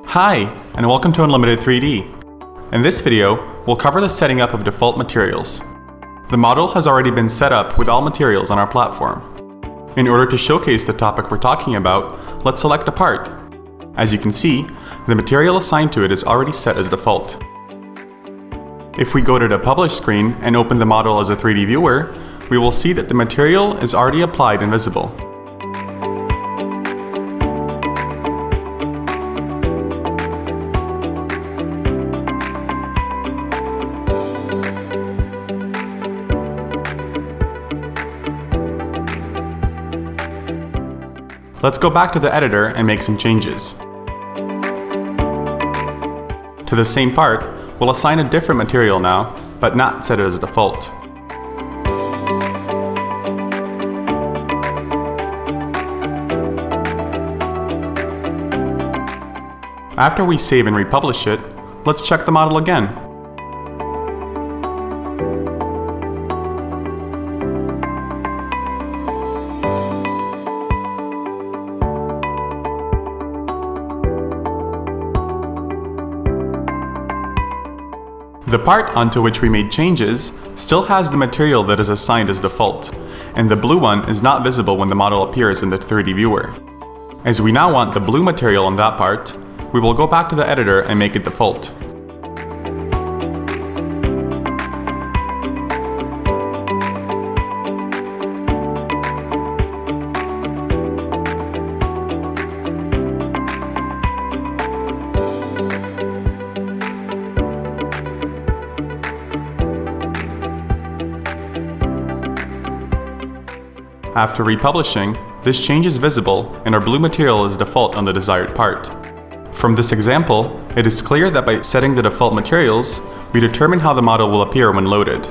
Hi, and welcome to Unlimited 3D. In this video, we'll cover the setting up of default materials. The model has already been set up with all materials on our platform. In order to showcase the topic we're talking about, let's select a part. As you can see, the material assigned to it is already set as default. If we go to the Publish screen and open the model as a 3D viewer, we will see that the material is already applied and visible. Let's go back to the editor and make some changes. To the same part, we'll assign a different material now, but not set it as default. After we save and republish it, let's check the model again. The part onto which we made changes still has the material that is assigned as default, and the blue one is not visible when the model appears in the 3D viewer. As we now want the blue material on that part, we will go back to the editor and make it default. After republishing, this change is visible and our blue material is default on the desired part. From this example, it is clear that by setting the default materials, we determine how the model will appear when loaded.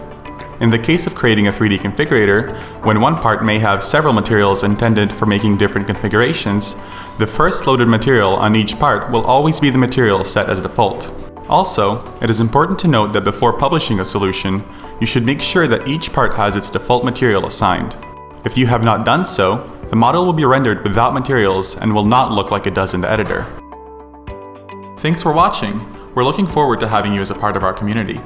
In the case of creating a 3D configurator, when one part may have several materials intended for making different configurations, the first loaded material on each part will always be the material set as default. Also, it is important to note that before publishing a solution, you should make sure that each part has its default material assigned. If you have not done so, the model will be rendered without materials and will not look like it does in the editor. Thanks for watching. We're looking forward to having you as a part of our community.